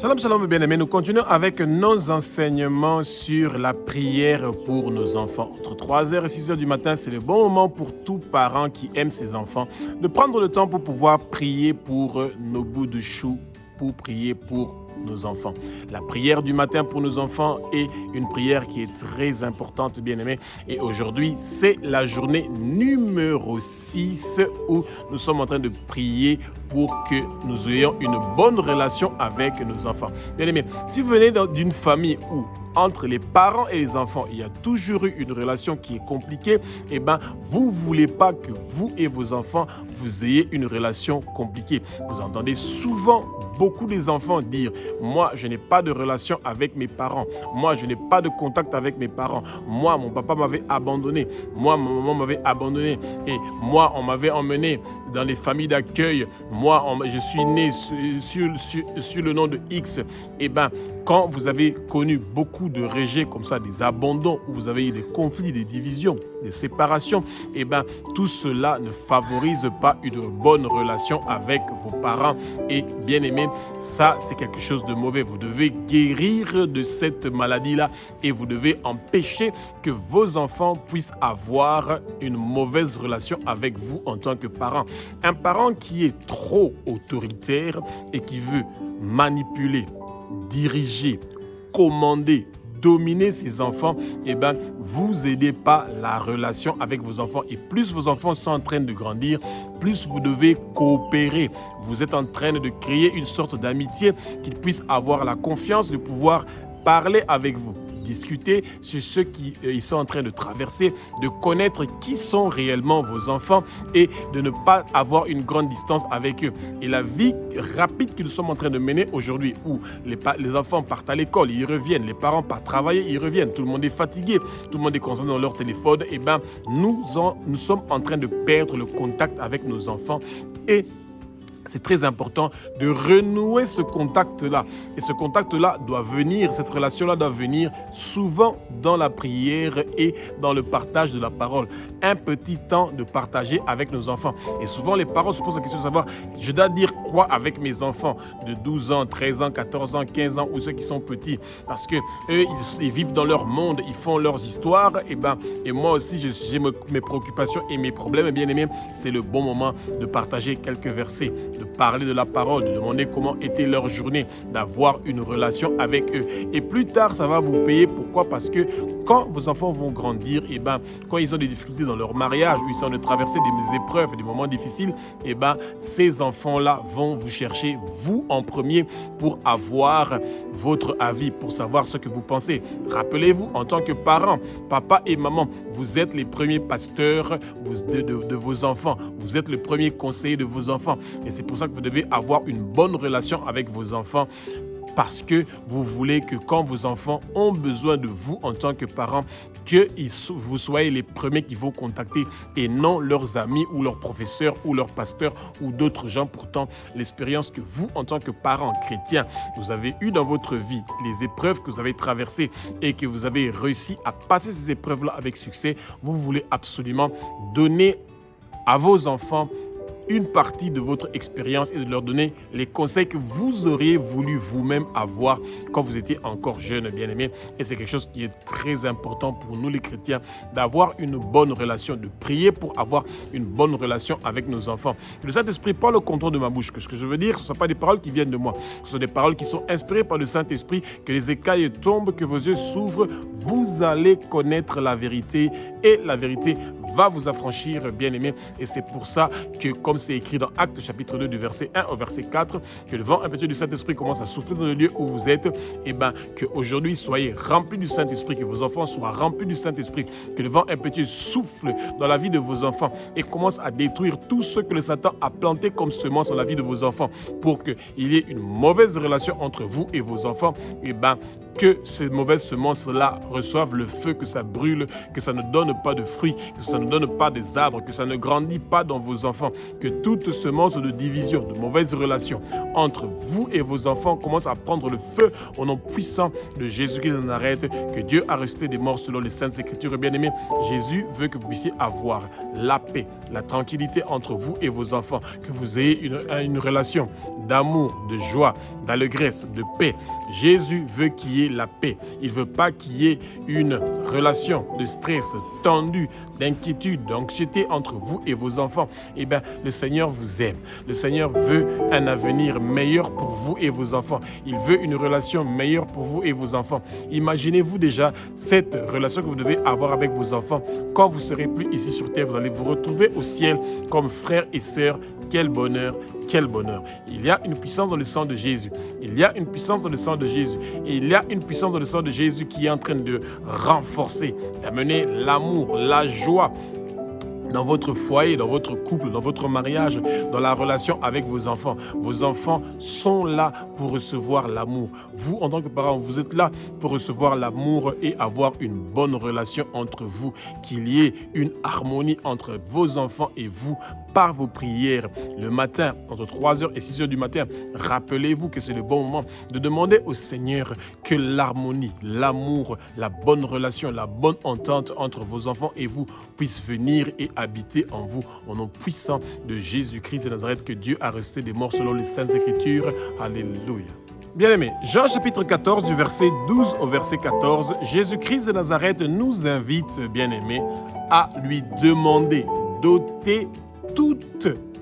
Salam, salam, bien-aimés. Nous continuons avec nos enseignements sur la prière pour nos enfants. Entre 3h et 6h du matin, c'est le bon moment pour tout parent qui aime ses enfants de prendre le temps pour pouvoir prier pour nos bouts de chou, pour prier pour nos enfants. La prière du matin pour nos enfants est une prière qui est très importante, bien-aimés. Et aujourd'hui, c'est la journée numéro 6 où nous sommes en train de prier pour que nous ayons une bonne relation avec nos enfants. Bien-aimés, si vous venez d'une famille où entre les parents et les enfants, il y a toujours eu une relation qui est compliquée, vous ne voulez pas que vous et vos enfants, vous ayez une relation compliquée. Vous entendez souvent beaucoup des enfants dire « Moi, je n'ai pas de relation avec mes parents. Moi, je n'ai pas de contact avec mes parents. Moi, mon papa m'avait abandonné. Moi, ma maman m'avait abandonné. Et moi, on m'avait emmené dans les familles d'accueil. Moi, je suis né sur le nom de X. » Quand vous avez connu beaucoup de rejets comme ça, des abandons, où vous avez eu des conflits, des divisions, des séparations, tout cela ne favorise pas une bonne relation avec vos parents. Et bien aimé, ça c'est quelque chose de mauvais. Vous devez guérir de cette maladie-là et vous devez empêcher que vos enfants puissent avoir une mauvaise relation avec vous en tant que parent. Un parent qui est trop autoritaire et qui veut manipuler, diriger, commander, dominer ses enfants, vous n'aidez pas la relation avec vos enfants. Et plus vos enfants sont en train de grandir, plus vous devez coopérer. Vous êtes en train de créer une sorte d'amitié qu'ils puissent avoir la confiance de pouvoir parler avec vous, discuter sur ce qu'ils sont en train de traverser, de connaître qui sont réellement vos enfants et de ne pas avoir une grande distance avec eux. Et la vie rapide que nous sommes en train de mener aujourd'hui, où les enfants partent à l'école, ils reviennent, les parents partent travailler, ils reviennent, tout le monde est fatigué, tout le monde est concentré dans leur téléphone, nous sommes en train de perdre le contact avec nos enfants et c'est très important de renouer ce contact-là. Et ce contact-là doit venir, cette relation-là doit venir souvent dans la prière et dans le partage de la parole. Un petit temps de partager avec nos enfants. Et souvent, les parents se posent la question de savoir, je dois dire quoi avec mes enfants de 12 ans, 13 ans, 14 ans, 15 ans ou ceux qui sont petits. Parce que eux, ils vivent dans leur monde, ils font leurs histoires. Et moi aussi, j'ai mes préoccupations et mes problèmes. Et bien aimé, c'est le bon moment de partager quelques versets, de parler de la parole, de demander comment était leur journée, d'avoir une relation avec eux. Et plus tard, ça va vous payer. Pourquoi? Parce que quand vos enfants vont grandir, quand ils ont des difficultés dans leur mariage, ou ils sont en train de traverser des épreuves, des moments difficiles, ces enfants-là vont vous chercher, vous en premier, pour avoir votre avis, pour savoir ce que vous pensez. Rappelez-vous, en tant que parents, papa et maman, vous êtes les premiers pasteurs de vos enfants. Vous êtes le premier conseiller de vos enfants. Et c'est pour ça que vous devez avoir une bonne relation avec vos enfants, parce que vous voulez que quand vos enfants ont besoin de vous en tant que parents, que vous soyez les premiers qui vont contacter et non leurs amis ou leurs professeurs ou leurs pasteurs ou d'autres gens. Pourtant, l'expérience que vous, en tant que parents chrétiens, vous avez eue dans votre vie, les épreuves que vous avez traversées et que vous avez réussi à passer ces épreuves-là avec succès, vous voulez absolument donner à vos enfants une partie de votre expérience et de leur donner les conseils que vous auriez voulu vous-même avoir quand vous étiez encore jeune, bien-aimé. Et c'est quelque chose qui est très important pour nous les chrétiens, d'avoir une bonne relation, de prier pour avoir une bonne relation avec nos enfants. Le Saint-Esprit prend le contrôle de ma bouche. Ce que je veux dire, ce ne sont pas des paroles qui viennent de moi. Ce sont des paroles qui sont inspirées par le Saint-Esprit. Que les écailles tombent, que vos yeux s'ouvrent. Vous allez connaître la vérité et la vérité va vous affranchir, bien-aimés. Et c'est pour ça que, comme c'est écrit dans Actes chapitre 2 du verset 1 au verset 4, que le vent impétueux du Saint-Esprit commence à souffler dans le lieu où vous êtes, qu'aujourd'hui soyez remplis du Saint-Esprit, que vos enfants soient remplis du Saint-Esprit, que le vent impétueux souffle dans la vie de vos enfants et commence à détruire tout ce que le Satan a planté comme semence dans la vie de vos enfants pour qu'il y ait une mauvaise relation entre vous et vos enfants. que ces mauvaises semences-là reçoivent le feu, que ça brûle, que ça ne donne pas de fruits, que ça ne donne pas des arbres, que ça ne grandit pas dans vos enfants, que toute semence de division, de mauvaises relations entre vous et vos enfants commence à prendre le feu au nom puissant de Jésus-Christ de Nazareth, que Dieu a ressuscité des morts selon les Saintes Écritures. Bien-aimés, Jésus veut que vous puissiez avoir la paix, la tranquillité entre vous et vos enfants, que vous ayez une relation d'amour, de joie, d'allégresse, de paix. Jésus veut qu'il y ait la paix. Il ne veut pas qu'il y ait une relation de stress tendu, d'inquiétude, d'anxiété entre vous et vos enfants. Eh bien, le Seigneur vous aime. Le Seigneur veut un avenir meilleur pour vous et vos enfants. Il veut une relation meilleure pour vous et vos enfants. Imaginez-vous déjà cette relation que vous devez avoir avec vos enfants. Quand vous ne serez plus ici sur terre, vous allez vous retrouver au ciel comme frères et sœurs. Quel bonheur! Quel bonheur. Il y a une puissance dans le sang de Jésus. Il y a une puissance dans le sang de Jésus. Et il y a une puissance dans le sang de Jésus qui est en train de renforcer, d'amener l'amour, la joie dans votre foyer, dans votre couple, dans votre mariage, dans la relation avec vos enfants. Vos enfants sont là pour recevoir l'amour. Vous, en tant que parents, vous êtes là pour recevoir l'amour et avoir une bonne relation entre vous. Qu'il y ait une harmonie entre vos enfants et vous par vos prières. Le matin, entre 3h et 6h du matin, rappelez-vous que c'est le bon moment de demander au Seigneur que l'harmonie, l'amour, la bonne relation, la bonne entente entre vos enfants et vous puisse venir et habiter en vous, au nom puissant de Jésus-Christ de Nazareth, que Dieu a ressuscité des morts selon les Saintes Écritures. Alléluia. Bien-aimés, Jean chapitre 14 du verset 12 au verset 14, Jésus-Christ de Nazareth nous invite, bien-aimés, à lui demander d'ôter tout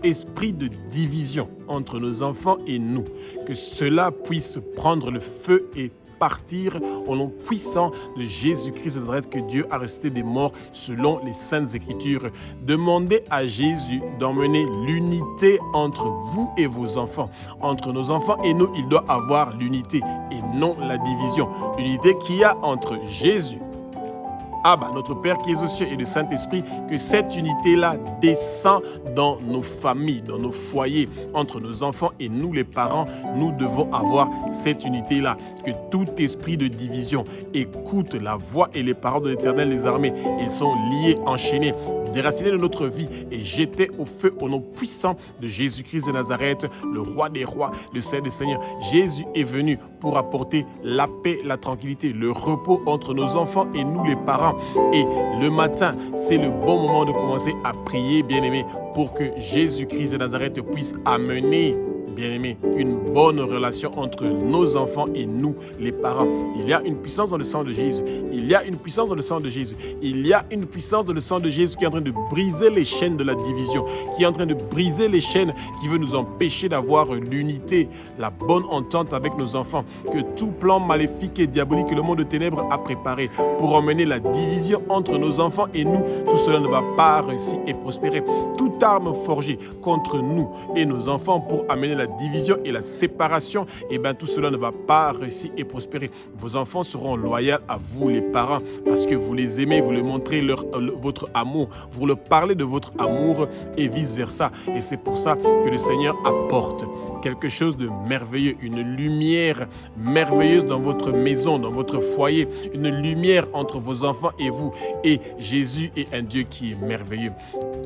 esprit de division entre nos enfants et nous, que cela puisse prendre le feu et partir au nom puissant de Jésus-Christ de Nazareth, que Dieu a ressuscité des morts selon les Saintes Écritures. Demandez à Jésus d'emmener l'unité entre vous et vos enfants. Entre nos enfants et nous, il doit avoir l'unité et non la division. L'unité qu'il y a entre Jésus, Abba, notre Père qui est aux cieux, et le Saint-Esprit, que cette unité-là descend dans nos familles, dans nos foyers, entre nos enfants et nous les parents. Nous devons avoir cette unité-là, que tout esprit de division écoute la voix et les paroles de l'Éternel des armées. Ils sont liés, enchaînés, déracinés de notre vie et jetés au feu au nom puissant de Jésus-Christ de Nazareth, le roi des rois, le Seigneur des seigneurs. Jésus est venu pour apporter la paix, la tranquillité, le repos entre nos enfants et nous les parents. Et le matin, c'est le bon moment de commencer à prier, bien-aimés, pour que Jésus-Christ de Nazareth puisse amener, bien-aimés, une bonne relation entre nos enfants et nous, les parents. Il y a une puissance dans le sang de Jésus. Il y a une puissance dans le sang de Jésus. Il y a une puissance dans le sang de Jésus qui est en train de briser les chaînes de la division, qui est en train de briser les chaînes qui veut nous empêcher d'avoir l'unité, la bonne entente avec nos enfants. Que tout plan maléfique et diabolique que le monde de ténèbres a préparé pour emmener la division entre nos enfants et nous, tout cela ne va pas réussir et prospérer. Toute arme forgée contre nous et nos enfants pour amener la division et la séparation, eh bien tout cela ne va pas réussir et prospérer. Vos enfants seront loyaux à vous les parents parce que vous les aimez, vous leur montrez votre amour, vous leur parlez de votre amour et vice versa. Et c'est pour ça que le Seigneur apporte quelque chose de merveilleux, une lumière merveilleuse dans votre maison, dans votre foyer, une lumière entre vos enfants et vous. Et Jésus est un Dieu qui est merveilleux.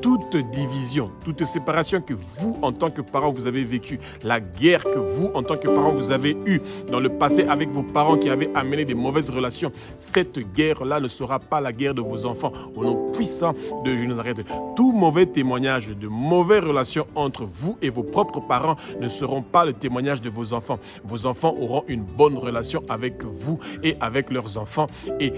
Toute division, toute séparation que vous, en tant que parents, vous avez vécue, la guerre que vous, en tant que parents, vous avez eue dans le passé avec vos parents qui avaient amené des mauvaises relations, cette guerre-là ne sera pas la guerre de vos enfants. Au nom puissant de Jésus de Nazareth, tout mauvais témoignage de mauvaises relations entre vous et vos propres parents ne seront pas le témoignage de vos enfants. Vos enfants auront une bonne relation avec vous et avec leurs enfants. Et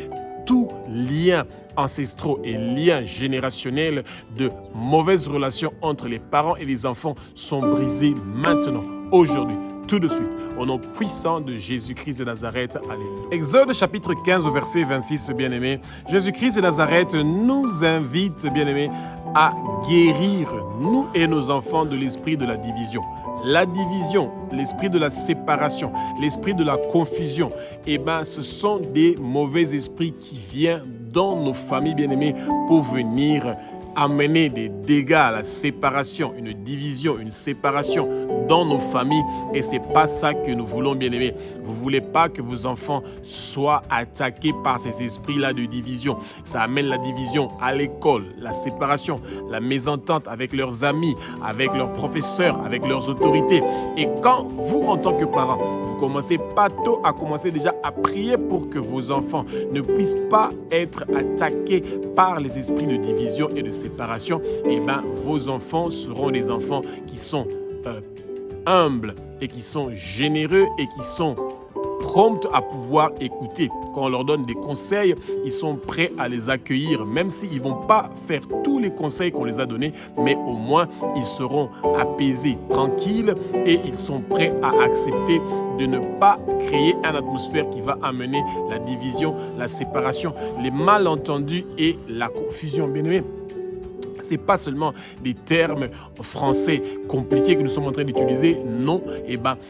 tout lien ancestraux et liens générationnels de mauvaises relations entre les parents et les enfants sont brisés maintenant, aujourd'hui, tout de suite, au nom puissant de Jésus-Christ de Nazareth. Alléluia. Exode chapitre 15 au verset 26, bien-aimés. Jésus-Christ de Nazareth nous invite, bien-aimés, à guérir nous et nos enfants de l'esprit de la division. La division, l'esprit de la séparation, l'esprit de la confusion, eh bien, ce sont des mauvais esprits qui viennent dans nos familles bien-aimées pour venir amener des dégâts, la séparation, une division, une séparation dans nos familles. Et ce n'est pas ça que nous voulons, bien-aimés. Vous ne voulez pas que vos enfants soient attaqués par ces esprits-là de division. Ça amène la division à l'école, la séparation, la mésentente avec leurs amis, avec leurs professeurs, avec leurs autorités. Et quand vous, en tant que parents, vous commencez pas tôt à commencer déjà à prier pour que vos enfants ne puissent pas être attaqués par les esprits de division et de séparation, eh bien, vos enfants seront des enfants qui sont humbles et qui sont généreux et qui sont prompts à pouvoir écouter. Quand on leur donne des conseils, ils sont prêts à les accueillir, même s'ils ne vont pas faire tous les conseils qu'on les a donnés, mais au moins ils seront apaisés, tranquilles et ils sont prêts à accepter de ne pas créer une atmosphère qui va amener la division, la séparation, les malentendus et la confusion. Bien-aimés, ce n'est pas seulement des termes français compliqués que nous sommes en train d'utiliser. Non,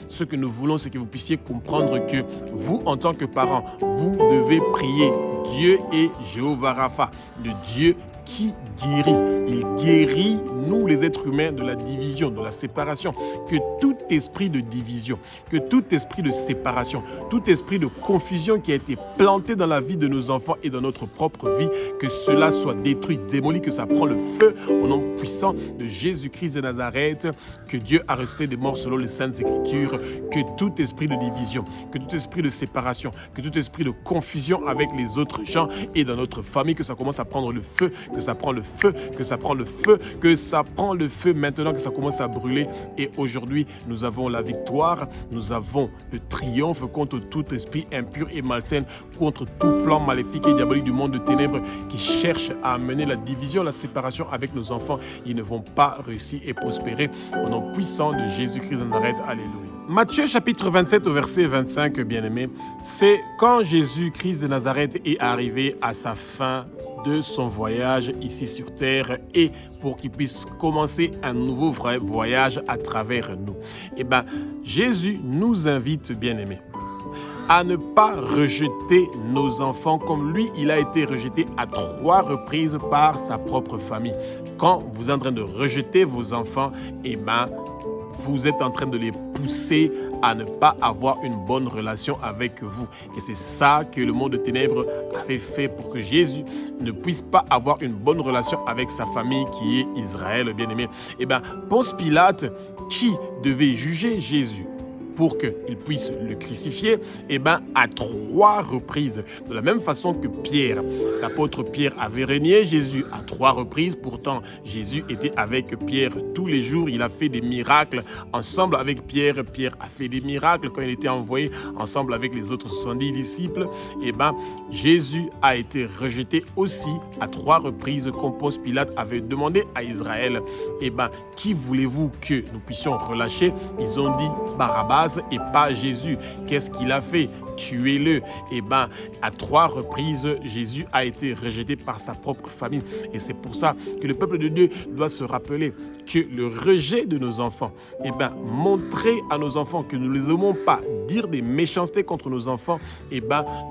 ce que nous voulons, c'est que vous puissiez comprendre que vous, en tant que parents, vous devez prier Dieu et Jéhovah Rapha, le Dieu qui guérit. Il guérit, nous les êtres humains, de la division, de la séparation. Que tout esprit de division, que tout esprit de séparation, tout esprit de confusion qui a été planté dans la vie de nos enfants et dans notre propre vie, que cela soit détruit, démoli, que ça prend le feu au nom puissant de Jésus-Christ de Nazareth, que Dieu a resté des morts selon les Saintes Écritures, que tout esprit de division, que tout esprit de séparation, que tout esprit de confusion avec les autres gens et dans notre famille, que ça commence à prendre le feu, que ça prend le feu, que ça prend le feu, que ça prend le feu maintenant, que ça commence à brûler. Et aujourd'hui, nous avons la victoire, nous avons le triomphe contre tout esprit impur et malsain, contre tout plan maléfique et diabolique du monde de ténèbres qui cherche à amener la division, la séparation avec nos enfants. Ils ne vont pas réussir et prospérer au nom puissant de Jésus-Christ de Nazareth. Alléluia. Matthieu chapitre 27 au verset 25, bien-aimés, c'est quand Jésus-Christ de Nazareth est arrivé à sa fin de son voyage ici sur terre et pour qu'il puisse commencer un nouveau vrai voyage à travers nous. Jésus nous invite, bien-aimés, à ne pas rejeter nos enfants comme lui, il a été rejeté à 3 reprises par sa propre famille. Quand vous êtes en train de rejeter vos enfants, vous êtes en train de les pousser à ne pas avoir une bonne relation avec vous. Et c'est ça que le monde de ténèbres avait fait pour que Jésus ne puisse pas avoir une bonne relation avec sa famille qui est Israël, bien-aimé. Ponce Pilate, qui devait juger Jésus pour qu'il puisse le crucifier, à 3 reprises. De la même façon que Pierre, l'apôtre Pierre avait renié Jésus à 3 reprises. Pourtant, Jésus était avec Pierre tous les jours. Il a fait des miracles ensemble avec Pierre. Pierre a fait des miracles quand il était envoyé ensemble avec les autres 70 disciples. Jésus a été rejeté aussi à 3 reprises quand Ponce Pilate avait demandé à Israël, qui voulez-vous que nous puissions relâcher? Ils ont dit Barabbas et pas Jésus. Qu'est-ce qu'il a fait? Tuez-le. À 3 reprises, Jésus a été rejeté par sa propre famille. Et c'est pour ça que le peuple de Dieu doit se rappeler que le rejet de nos enfants, montrer à nos enfants que nous ne les aimons pas, dire des méchancetés contre nos enfants,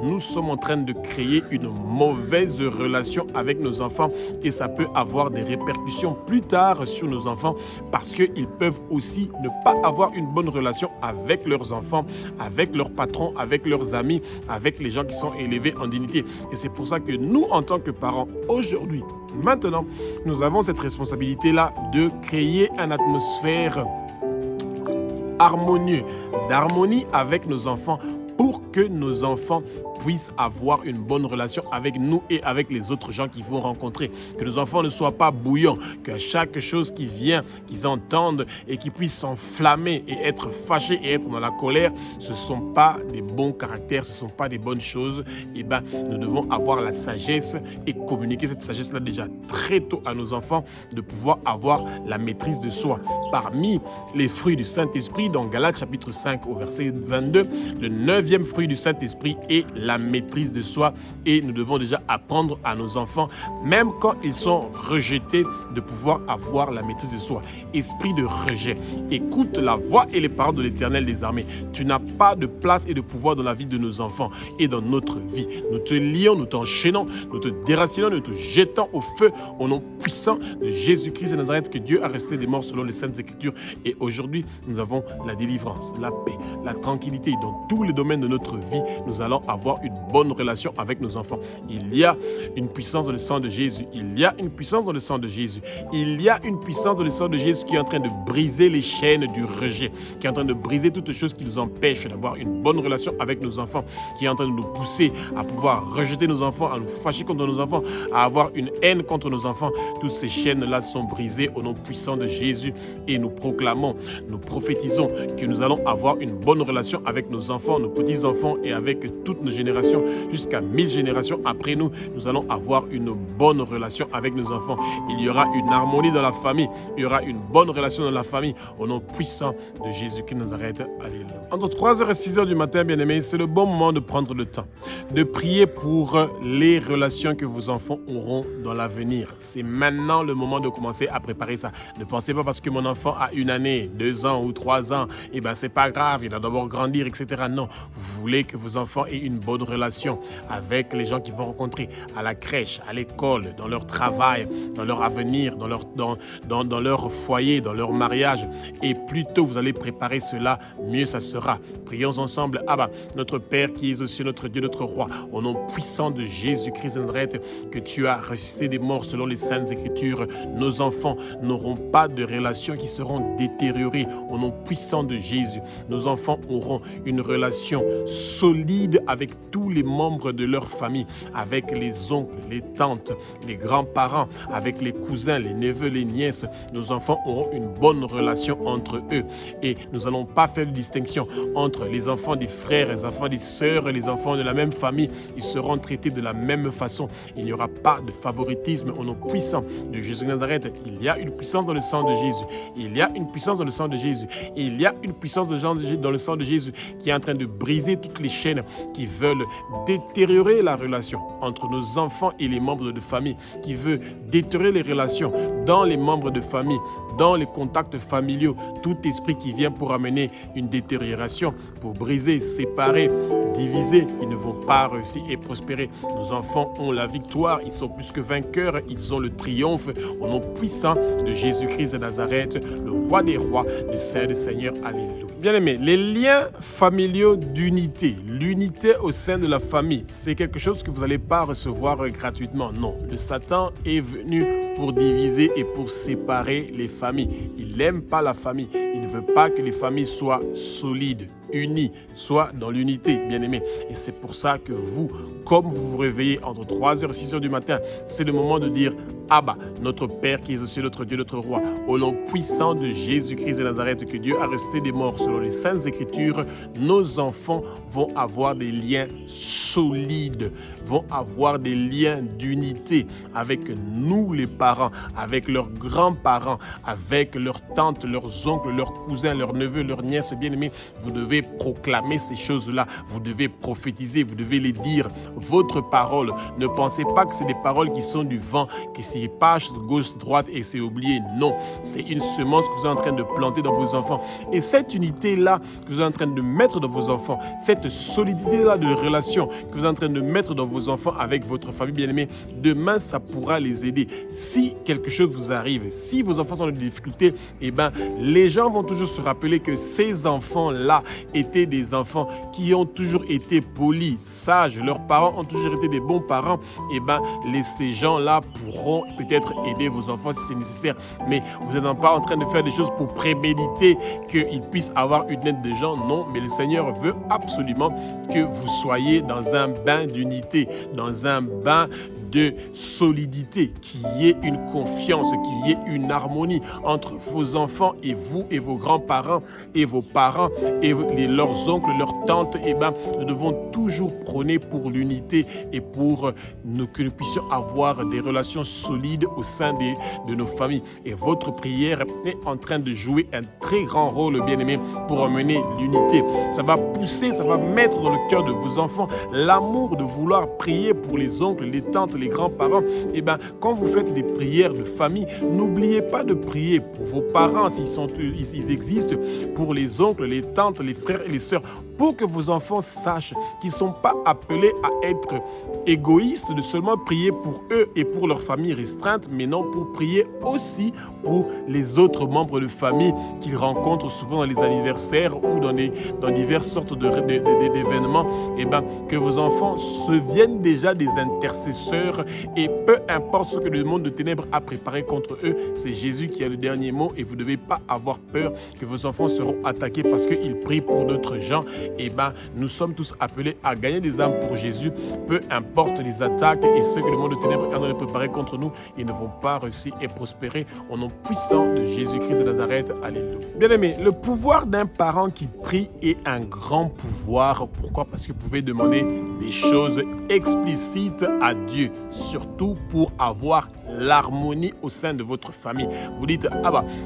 nous sommes en train de créer une mauvaise relation avec nos enfants et ça peut avoir des répercussions plus tard sur nos enfants parce qu'ils peuvent aussi ne pas avoir une bonne relation avec leurs enfants, avec leurs patrons, avec leurs amis, avec les gens qui sont élevés en dignité. Et c'est pour ça que nous, en tant que parents, aujourd'hui, maintenant, nous avons cette responsabilité-là de créer une atmosphère harmonieuse, d'harmonie avec nos enfants pour que nos enfants puissent avoir une bonne relation avec nous et avec les autres gens qu'ils vont rencontrer. Que nos enfants ne soient pas bouillants, que chaque chose qui vient, qu'ils entendent et qu'ils puissent s'enflammer et être fâchés et être dans la colère, ce ne sont pas des bons caractères, ce ne sont pas des bonnes choses. Nous devons avoir la sagesse et communiquer cette sagesse-là déjà très tôt à nos enfants, de pouvoir avoir la maîtrise de soi. Parmi les fruits du Saint-Esprit, dans Galates chapitre 5 au verset 22, le 9e fruit du Saint-Esprit est la la maîtrise de soi et nous devons déjà apprendre à nos enfants, même quand ils sont rejetés, de pouvoir avoir la maîtrise de soi. Esprit de rejet, écoute la voix et les paroles de l'Éternel des armées. Tu n'as pas de place et de pouvoir dans la vie de nos enfants et dans notre vie. Nous te lions, nous t'enchaînons, nous te déracinons, nous te jetons au feu au nom puissant de Jésus-Christ de Nazareth, que Dieu a ressuscité des morts selon les Saintes Écritures. Et aujourd'hui, nous avons la délivrance, la paix, la tranquillité. Dans tous les domaines de notre vie, nous allons avoir une bonne relation avec nos enfants. Il y a une puissance dans le sang de Jésus. Il y a une puissance dans le sang de Jésus. Il y a une puissance dans le sang de Jésus qui est en train de briser les chaînes du rejet, qui est en train de briser toutes choses qui nous empêchent d'avoir une bonne relation avec nos enfants, qui est en train de nous pousser à pouvoir rejeter nos enfants, à nous fâcher contre nos enfants, à avoir une haine contre nos enfants. Toutes ces chaînes-là sont brisées au nom puissant de Jésus et nous proclamons, nous prophétisons que nous allons avoir une bonne relation avec nos enfants, nos petits-enfants et avec toutes nos générations, jusqu'à 1000 générations après nous. Nous allons avoir une bonne relation avec nos enfants. Il y aura une harmonie dans la famille, il y aura une bonne relation dans la famille au nom puissant de Jésus-Christ de Nazareth. Alléluia. Entre 3h et 6h du matin, bien-aimés, c'est le bon moment de prendre le temps de prier pour les relations que vos enfants auront dans l'avenir. C'est maintenant le moment de commencer à préparer ça. Ne pensez pas parce que mon enfant a 1 année, 2 ans ou 3 ans, et ben c'est pas grave, il va d'abord grandir, etc. Non, vous voulez que vos enfants aient une bonne relation avec les gens qu'ils vont rencontrer à la crèche, à l'école, dans leur travail, dans leur avenir, dans leur foyer, dans leur mariage. Et plus tôt vous allez préparer cela, mieux ça sera. Prions ensemble. Abba, notre Père qui es aux cieux, notre Dieu, notre Roi, au nom puissant de Jésus-Christ de Nazareth, que tu as ressuscité des morts selon les Saintes Écritures, nos enfants n'auront pas de relations qui seront détériorées au nom puissant de Jésus. Nos enfants auront une relation solide avec tous les membres de leur famille, avec les oncles, les tantes, les grands-parents, avec les cousins, les neveux, les nièces. Nos enfants auront une bonne relation entre eux et nous n'allons pas faire de distinction entre les enfants des frères, les enfants des sœurs, les enfants de la même famille. Ils seront traités de la même façon. Il n'y aura pas de favoritisme au nom puissant de Jésus de Nazareth. Il y a une puissance dans le sang de Jésus. Il y a une puissance dans le sang de Jésus. Il y a une puissance dans le sang de Jésus qui est en train de briser toutes les chaînes qui veulent détériorer la relation entre nos enfants et les membres de famille, qui veut détériorer les relations dans les membres de famille, dans les contacts familiaux, tout esprit qui vient pour amener une détérioration, pour briser, séparer, diviser, ils ne vont pas réussir et prospérer. Nos enfants ont la victoire, ils sont plus que vainqueurs, ils ont le triomphe au nom puissant de Jésus-Christ de Nazareth, le roi des rois, le Saint des seigneurs. Alléluia. Bien-aimés, les liens familiaux d'unité, l'unité au sein de la famille, c'est quelque chose que vous n'allez pas recevoir gratuitement. Non, le Satan est venu pour diviser et pour séparer les familles. Il n'aime pas la famille. Il ne veut pas que les familles soient solides, unies, soient dans l'unité, bien-aimés. Et c'est pour ça que vous, comme vous vous réveillez entre 3h et 6h du matin, c'est le moment de dire Abba, notre Père qui est aussi notre Dieu, notre Roi, au nom puissant de Jésus-Christ de Nazareth, que Dieu a ressuscité des morts selon les Saintes Écritures, nos enfants vont avoir des liens solides, vont avoir des liens d'unité avec nous les parents, avec leurs grands-parents, avec leurs tantes, leurs oncles, leurs cousins, leurs neveux, leurs nièces bien-aimés. Vous devez proclamer ces choses-là, vous devez prophétiser, vous devez les dire. Votre parole, ne pensez pas que c'est des paroles qui sont du vent, qui s'y passent gauche, droite et c'est oublié. Non, c'est une semence que vous êtes en train de planter dans vos enfants. Et cette unité-là que vous êtes en train de mettre dans vos enfants, cette solidité-là de relation que vous êtes en train de mettre dans vos enfants avec votre famille bien-aimée, demain, ça pourra les aider. Si quelque chose vous arrive, si vos enfants sont dans des difficultés, eh ben, les gens vont toujours se rappeler que ces enfants-là étaient des enfants qui ont toujours été polis, sages. Leurs parents ont toujours été des bons parents. Eh ben, ces gens-là pourront peut-être aider vos enfants si c'est nécessaire. Mais vous n'êtes pas en train de faire des choses pour préméditer qu'ils puissent avoir une aide de gens. Non, mais le Seigneur veut absolument que vous soyez dans un bain d'unité, dans un bain de solidité, qu'il y ait une confiance, qu'il y ait une harmonie entre vos enfants et vous et vos grands-parents et vos parents et leurs oncles, leurs tantes. Nous devons toujours prôner pour l'unité et pour que nous puissions avoir des relations solides au sein de nos familles. Et votre prière est en train de jouer un très grand rôle, bien-aimé, pour amener l'unité. Ça va pousser, ça va mettre dans le cœur de vos enfants l'amour de vouloir prier pour les oncles, les tantes, les grands-parents. Quand vous faites des prières de famille, n'oubliez pas de prier pour vos parents s'ils existent, pour les oncles, les tantes, les frères et les sœurs, pour que vos enfants sachent qu'ils ne sont pas appelés à être égoïstes, de seulement prier pour eux et pour leur famille restreinte, mais non, pour prier aussi pour les autres membres de famille qu'ils rencontrent souvent dans les anniversaires ou dans diverses sortes d'événements. Que vos enfants se viennent déjà des intercesseurs, et peu importe ce que le monde de ténèbres a préparé contre eux, c'est Jésus qui a le dernier mot, et vous ne devez pas avoir peur que vos enfants seront attaqués parce qu'ils prient pour d'autres gens. Nous sommes tous appelés à gagner des âmes pour Jésus, peu importe les attaques et ce que le monde de ténèbres a préparé contre nous, ils ne vont pas réussir et prospérer au nom puissant de Jésus-Christ de Nazareth. Alléluia. Bien-aimés, le pouvoir d'un parent qui prie est un grand pouvoir. Pourquoi? Parce que vous pouvez demander des choses explicites à Dieu, surtout pour avoir l'harmonie au sein de votre famille. Vous dites: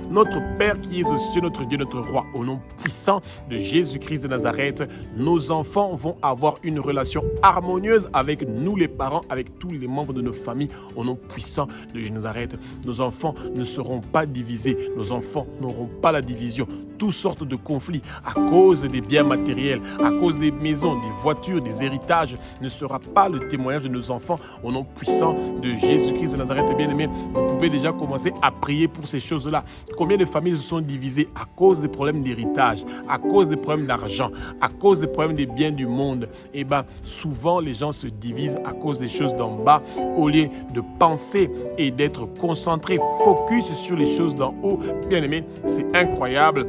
notre Père qui es aux cieux, notre Dieu, notre roi, au nom puissant de Jésus-Christ de Nazareth, nos enfants vont avoir une relation harmonieuse avec nous les parents, avec tous les membres de nos familles, au nom puissant de Jésus de Nazareth. Nos enfants ne seront pas divisés, nos enfants n'auront pas la division. Toutes sortes de conflits à cause des biens matériels, à cause des maisons, des voitures, des héritages, ne sera pas le témoignage de nos enfants au nom puissant de Jésus-Christ de Nazareth. Bien-aimés, vous pouvez déjà commencer à prier pour ces choses-là. Combien de familles se sont divisées à cause des problèmes d'héritage, à cause des problèmes d'argent, à cause des problèmes des biens du monde? Souvent les gens se divisent à cause des choses d'en bas, au lieu de penser et d'être concentrés, focus sur les choses d'en haut. Bien-aimés, c'est incroyable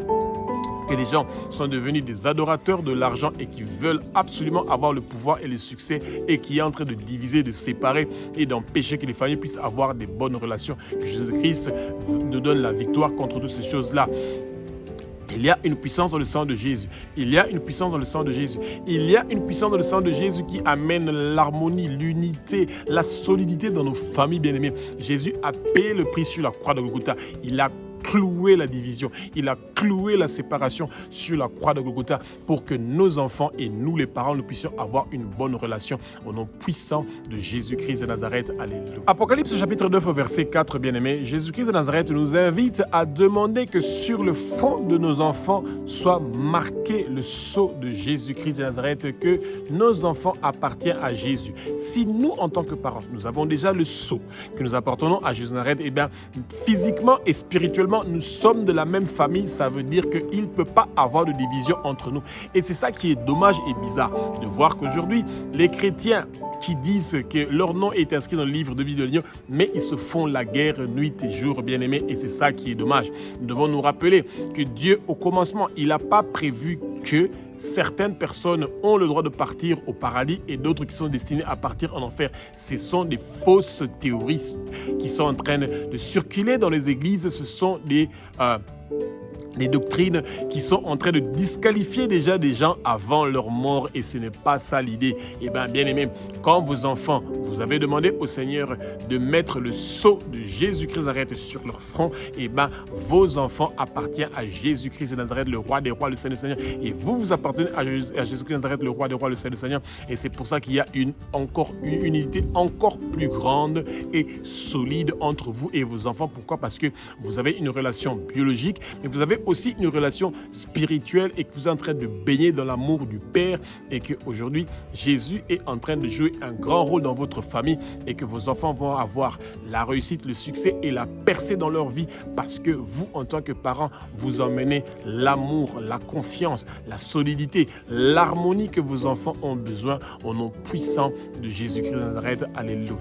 que les gens sont devenus des adorateurs de l'argent et qui veulent absolument avoir le pouvoir et le succès, et qui est en train de diviser, de séparer et d'empêcher que les familles puissent avoir des bonnes relations. Que Jésus-Christ nous donne la victoire contre toutes ces choses-là. Il y a une puissance dans le sang de Jésus. Il y a une puissance dans le sang de Jésus. Il y a une puissance dans le sang de Jésus qui amène l'harmonie, l'unité, la solidité dans nos familles, bien-aimées. Jésus a payé le prix sur la croix de Golgotha. Il a cloué la division, il a cloué la séparation sur la croix de Golgotha pour que nos enfants et nous les parents, nous puissions avoir une bonne relation au nom puissant de Jésus-Christ de Nazareth. Alléluia. Apocalypse chapitre 9 verset 4, bien-aimés, Jésus-Christ de Nazareth nous invite à demander que sur le front de nos enfants soit marqué le sceau de Jésus-Christ de Nazareth, que nos enfants appartiennent à Jésus. Si nous, en tant que parents, nous avons déjà le sceau que nous appartenons à Jésus de Nazareth, physiquement et spirituellement, nous sommes de la même famille. Ça veut dire qu'il ne peut pas avoir de division entre nous. Et c'est ça qui est dommage et bizarre, de voir qu'aujourd'hui, les chrétiens qui disent que leur nom est inscrit dans le livre de vie de l'Union, mais ils se font la guerre nuit et jour, bien-aimés, et c'est ça qui est dommage. Nous devons nous rappeler que Dieu, au commencement, il n'a pas prévu que certaines personnes ont le droit de partir au paradis et d'autres qui sont destinées à partir en enfer. Ce sont des fausses théories qui sont en train de circuler dans les églises. Ce sont des doctrines qui sont en train de disqualifier déjà des gens avant leur mort, et ce n'est pas ça l'idée. Bien-aimés, quand vos enfants, vous avez demandé au Seigneur de mettre le sceau de Jésus-Christ de Nazareth sur leur front, vos enfants appartiennent à Jésus-Christ de Nazareth, le roi des rois, le Seigneur des seigneurs, et vous appartenez à Jésus-Christ de Nazareth, le roi des rois, le Seigneur des seigneurs, et c'est pour ça qu'il y a une unité encore plus grande et solide entre vous et vos enfants. Pourquoi? Parce que vous avez une relation biologique, mais vous avez aussi une relation spirituelle, et que vous êtes en train de baigner dans l'amour du Père, et qu'aujourd'hui Jésus est en train de jouer un grand rôle dans votre famille, et que vos enfants vont avoir la réussite, le succès et la percée dans leur vie, parce que vous, en tant que parents, vous emmenez l'amour, la confiance, la solidité, l'harmonie que vos enfants ont besoin, au nom puissant de Jésus-Christ de Nazareth. Alléluia.